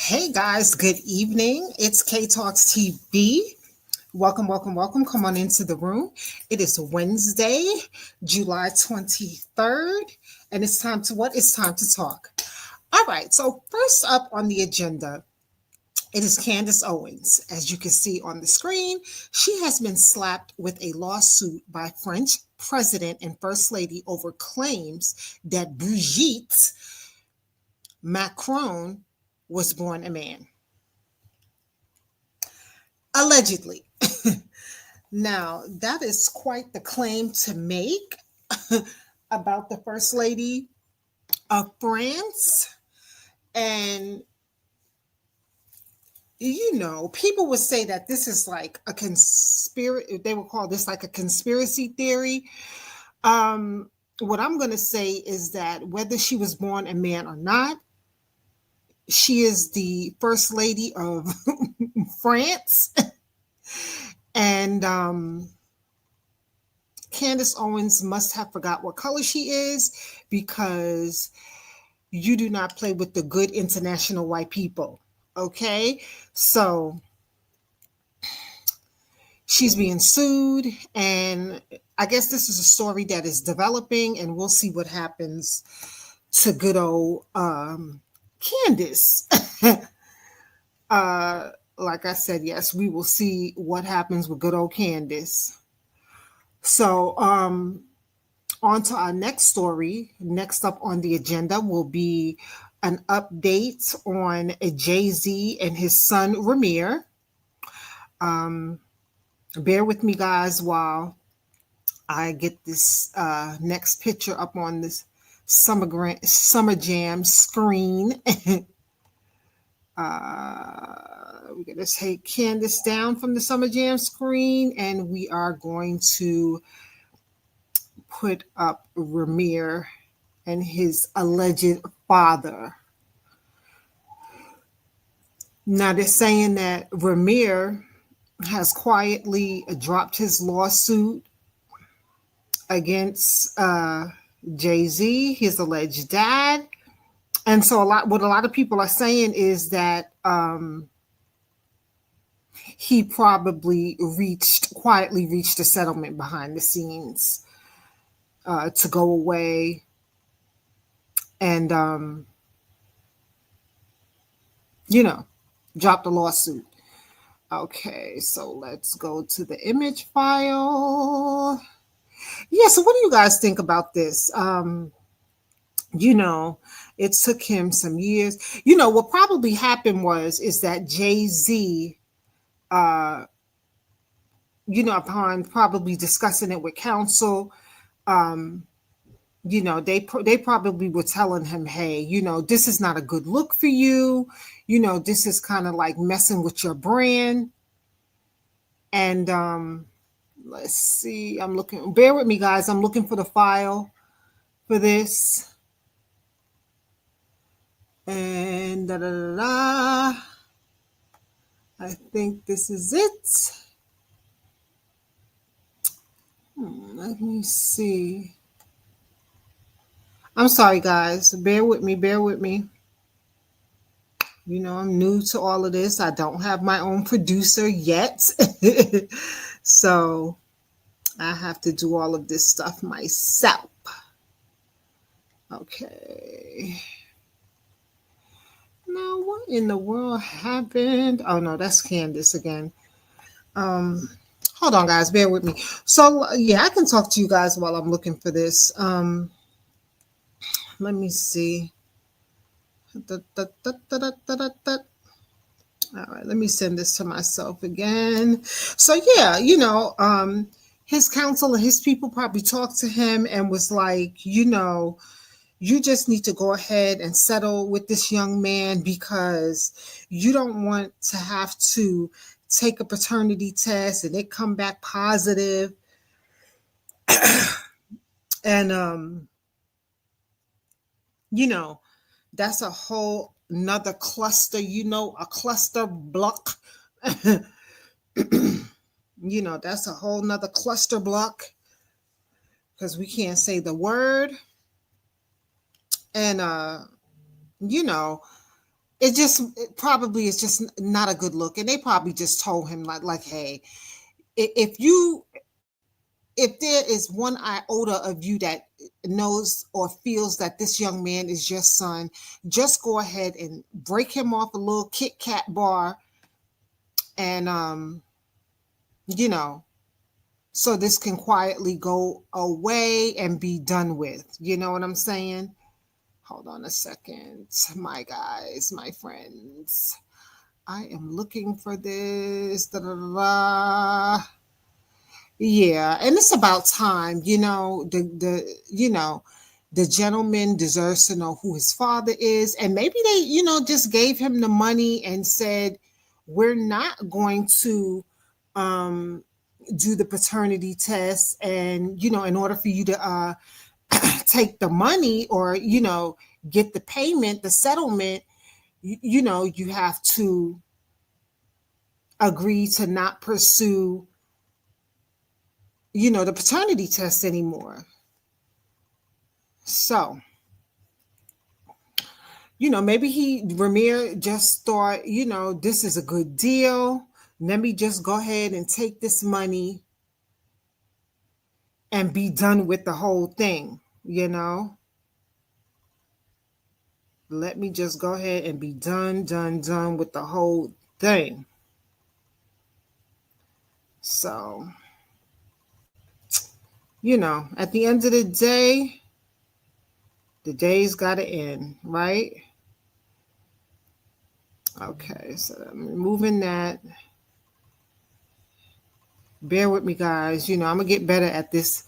Hey guys, good evening. It's K Talks TV. Welcome, welcome, welcome. Come on into the room. It is Wednesday, July 23rd, and it's time to what? It's time to talk. All right, so first up on the agenda, it is Candace Owens. As you can see on the screen, she has been slapped with a lawsuit by French President and First Lady over claims that Brigitte Macron was born a man. Allegedly. Now, that is quite the claim to make about the First Lady of France. And, people would say that this is like a conspiracy, they would call this like a conspiracy theory. What I'm going to say is that whether she was born a man or not, she is the First Lady of France. And Candace Owens must have forgot what color she is because you do not play with the good international white people. Okay? So she's being sued, and I guess this is a story that is developing, and we'll see what happens to good old Candace. Like I said, yes, we will see what happens with good old Candace. So, on to our next story. Next up on the agenda will be an update on Jay-Z and his son Ramir. Bear with me, guys, while I get this next picture up on this Summer Jam screen. We're going to take Candace down from the Summer Jam screen, and we are going to put up Ramir and his alleged father. Now, they're saying that Ramir has quietly dropped his lawsuit against Jay-Z, his alleged dad. And so what a lot of people are saying is that he probably quietly reached a settlement behind the scenes to go away and, drop the lawsuit. Okay, so let's go to the image file. Yeah, so what do you guys think about this? It took him some years. What probably happened is that Jay-Z, upon probably discussing it with counsel, they probably were telling him, hey, this is not a good look for you. This is kind of like messing with your brand. And let's see, bear with me, guys. I'm looking for the file for this. And I think this is it. Let me see. I'm sorry, guys. Bear with me. I'm new to all of this. I don't have my own producer yet. So I have to do all of this stuff myself. Okay. Now, what in the world happened? Oh, no, that's Candace again. Hold on, guys. Bear with me. So, yeah, I can talk to you guys while I'm looking for this. Let me see. All right, let me send this to myself again. So, yeah, his counsel and his people probably talked to him and was like, you just need to go ahead and settle with this young man because you don't want to have to take a paternity test and it come back positive. And, that's a whole another cluster, a cluster block. That's a whole nother cluster block because we can't say the word. And, it probably is just not a good look, and they probably just told him like, hey, if you if there is one iota of you that knows or feels that this young man is your son, just go ahead and break him off a little Kit Kat bar, and you know, so this can quietly go away and be done with. You know what I'm saying? Hold on a second, my guys, my friends. I am looking for this. Da, da, da, da. Yeah, and it's about time. The gentleman deserves to know who his father is, and maybe they, just gave him the money and said, "We're not going to um, do the paternity test, and in order for you to take the money or get the payment, the settlement, you have to agree to not pursue, the paternity test anymore." So, maybe Ramir just thought, this is a good deal. Let me just go ahead and take this money and be done with the whole thing. Let me just go ahead and be done with the whole thing. So, at the end of the day's got to end, right? Okay, so I'm removing that. Bear with me, guys. I'm going to get better at this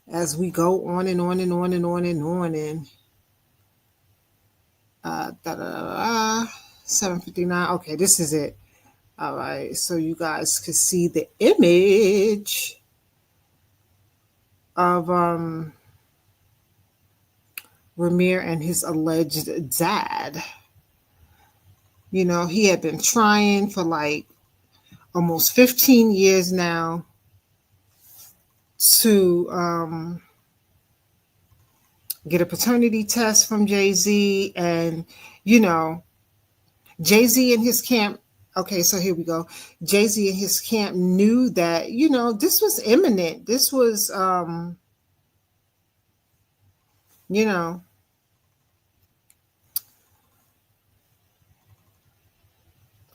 as we go on and on and on and on and on. And 7:59. Okay, this is it. All right, so you guys could see the image of Ramir and his alleged dad. He had been trying for like almost 15 years now to get a paternity test from Jay-Z, and Jay-Z and his camp. Okay, so here we go. Jay-Z and his camp knew that this was imminent. This was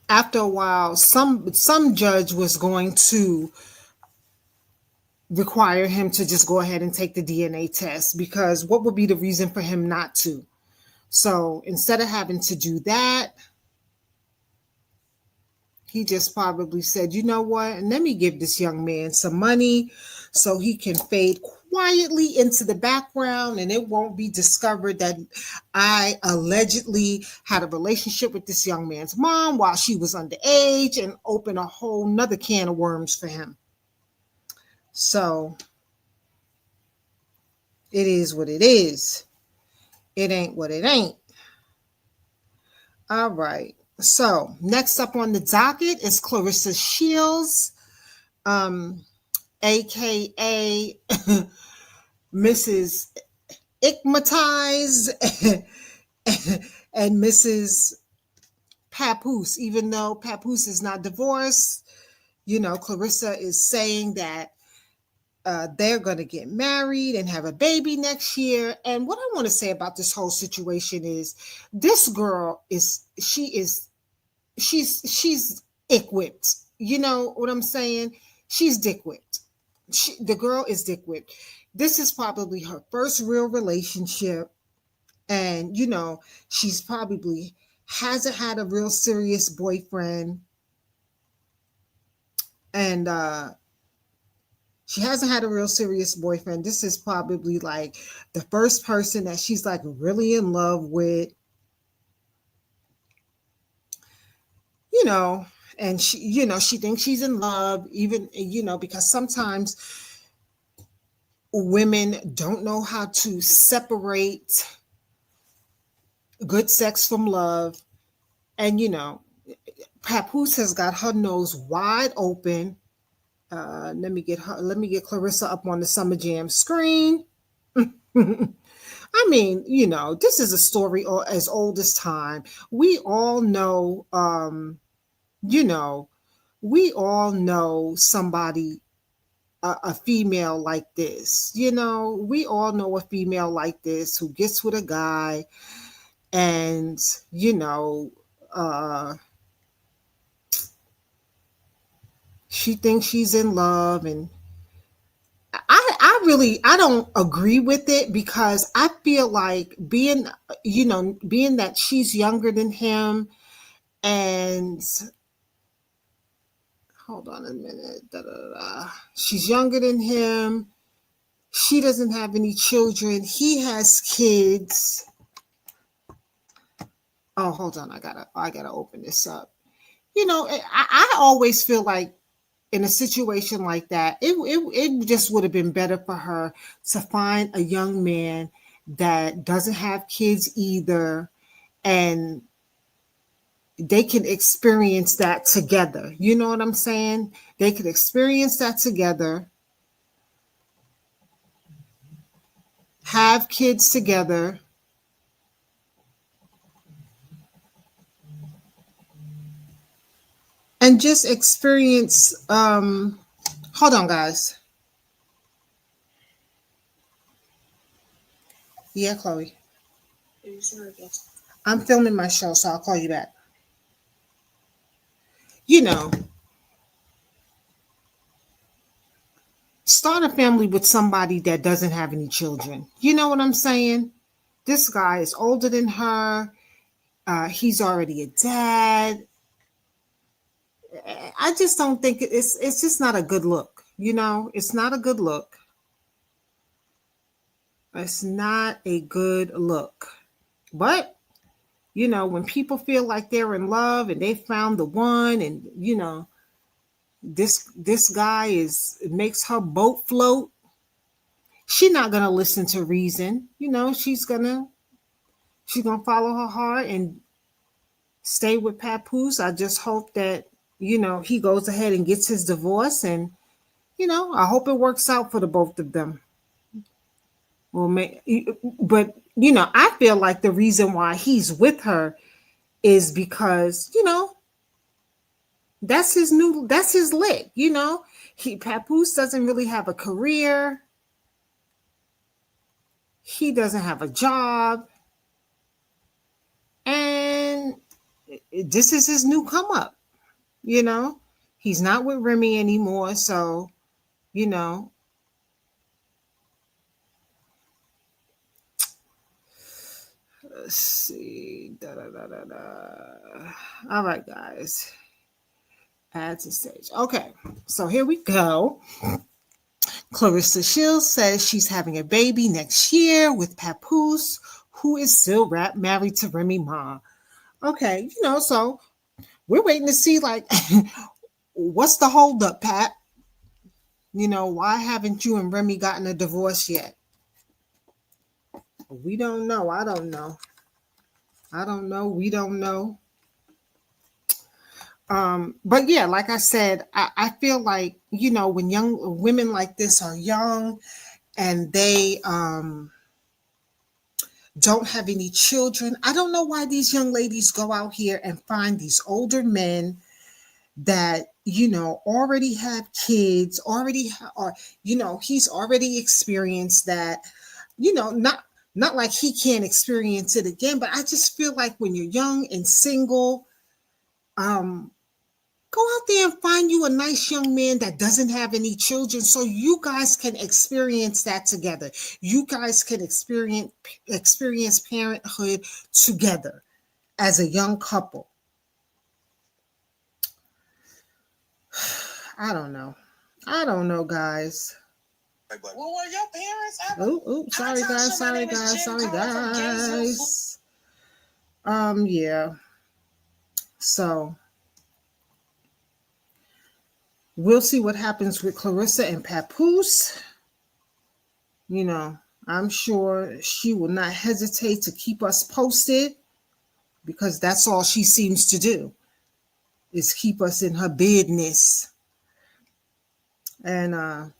after a while, some judge was going to require him to just go ahead and take the DNA test, because what would be the reason for him not to? So instead of having to do that, he just probably said, you know what, let me give this young man some money so he can fade quietly into the background, and it won't be discovered that I allegedly had a relationship with this young man's mom while she was underage, and open a whole nother can of worms for him. So it is what it is. It ain't what it ain't. All right. So next up on the docket is Claressa Shields, aka Mrs. Ickmatize and Mrs. Papoose. Even though Papoose is not divorced, Claressa is saying that they're going to get married and have a baby next year. And what I want to say about this whole situation is, this girl she's ick whipped. You know what I'm saying? She's dick whipped. The girl is dick whipped. This is probably her first real relationship. And, she's probably hasn't had a real serious boyfriend. And, she hasn't had a real serious boyfriend. This is probably like the first person that she's like really in love with. And she thinks she's in love, even, because sometimes women don't know how to separate good sex from love. And, Papoose has got her nose wide open. Let me get Claressa up on the Summer Jam screen. I mean, this is a story as old as time. We all know, you know, we all know somebody, a female like this. We all know a female like this who gets with a guy and, uh, she thinks she's in love. And I don't agree with it because I feel like being that she's younger than him. And hold on a minute. Da, da, da, da. She's younger than him. She doesn't have any children. He has kids. Oh, hold on. I gotta open this up. I always feel like in a situation like that, it just would have been better for her to find a young man that doesn't have kids either, and they can experience that together. You know what I'm saying? They could experience that together, have kids together, and just experience. Hold on, guys. Yeah, Chloe. I'm filming my show, so I'll call you back. You know, start a family with somebody that doesn't have any children. You know what I'm saying? This guy is older than her. He's already a dad. I just don't think it's just not a good look. It's not a good look. It's not a good look. But when people feel like they're in love and they found the one, and this guy makes her boat float, she's not gonna listen to reason. She's gonna follow her heart and stay with Papoose. I just hope that he goes ahead and gets his divorce, and I hope it works out for the both of them. Well, but I feel like the reason why he's with her is because that's his lick. Papoose doesn't really have a career. He doesn't have a job, and this is his new come up. He's not with Remy anymore, so you know let's see. Da, da, da, da, da. All right, guys. Add to stage. Okay, so here we go. Clarissa Shields says she's having a baby next year with Papoose, who is still married to Remy Ma. Okay, so we're waiting to see, like, what's the holdup, Pat? Why haven't you and Remy gotten a divorce yet? We don't know. I don't know. We don't know. But yeah, like I said, I feel like, when young women like this are young and they don't have any children, I don't know why these young ladies go out here and find these older men that already have kids, he's already experienced that. Not like he can't experience it again, but I just feel like when you're young and single, go out there and find you a nice young man that doesn't have any children, so you guys can experience that together. You guys can experience parenthood together as a young couple. I don't know, guys. Well, were your parents ever? Sorry guys. Yeah. So we'll see what happens with Clarissa and Papoose. I'm sure she will not hesitate to keep us posted, because that's all she seems to do, is keep us in her business. And,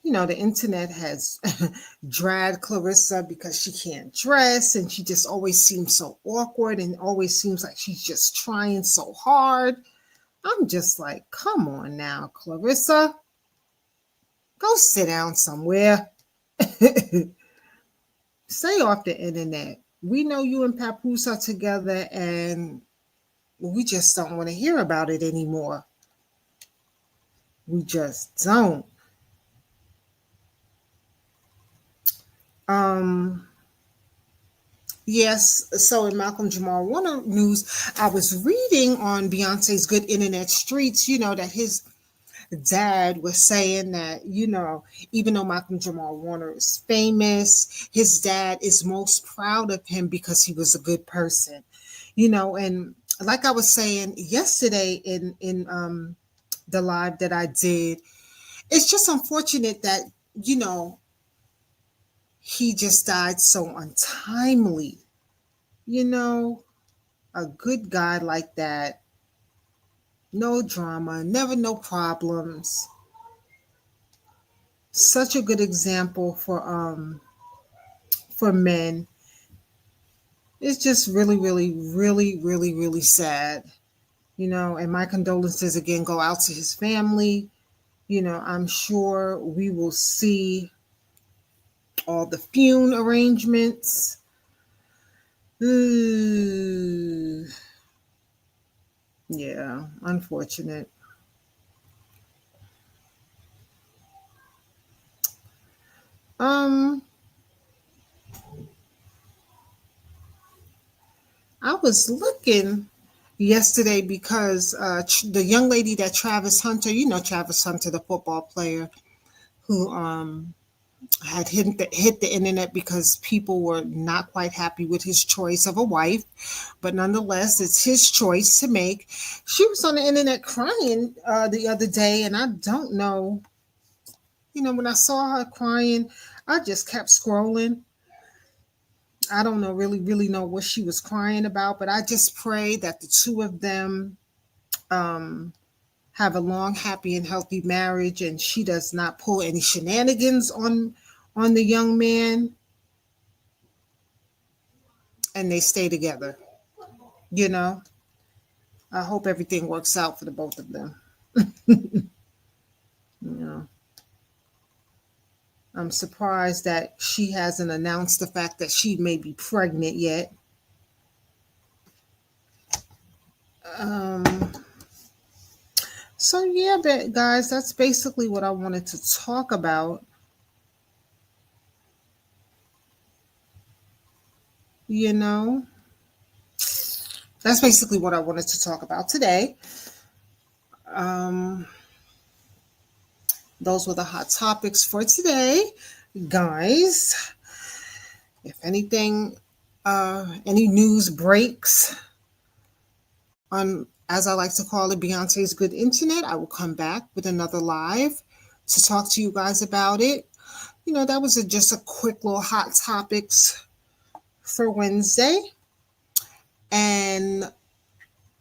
the internet has dragged Clarissa because she can't dress and she just always seems so awkward and always seems like she's just trying so hard. I'm just like, come on now, Clarissa. Go sit down somewhere. Stay off the internet. We know you and Papoose are together and we just don't want to hear about it anymore. We just don't. Yes, so in Malcolm Jamal Warner news, I was reading on Beyonce's Good Internet Streets, that his dad was saying that, even though Malcolm Jamal Warner is famous, his dad is most proud of him because he was a good person. And like I was saying yesterday in the live that I did, it's just unfortunate that, he just died so untimely. A good guy like that, no drama, never no problems. Such a good example for men. It's just really, really, really, really, really sad. And my condolences again go out to his family. I'm sure we will see all the funeral arrangements. Ooh. Yeah, unfortunate. I was looking yesterday because the young lady that Travis Hunter, Travis Hunter, the football player, who had hit the internet because people were not quite happy with his choice of a wife, but nonetheless, it's his choice to make. She was on the internet crying the other day, and I don't know, when I saw her crying, I just kept scrolling. I don't know, really know what she was crying about, but I just pray that the two of them um, have a long, happy, and healthy marriage, and she does not pull any shenanigans on the young man, and they stay together. You know, I hope everything works out for the both of them. You know, I'm surprised that she hasn't announced the fact that she may be pregnant yet. Um, so yeah, but guys, that's basically what I wanted to talk about. You know, that's basically what I wanted to talk about today. Um, those were the hot topics for today, guys. If anything, any news breaks on, as I like to call it, Beyonce's Good Internet, I will come back with another live to talk to you guys about it. That was just a quick little hot topics for Wednesday. And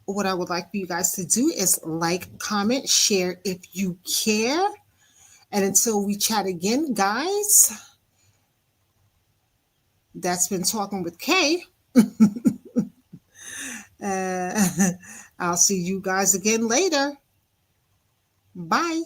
what I would like for you guys to do is like, comment, share if you care. And until we chat again, guys, that's been Talking with Kay. I'll see you guys again later. Bye.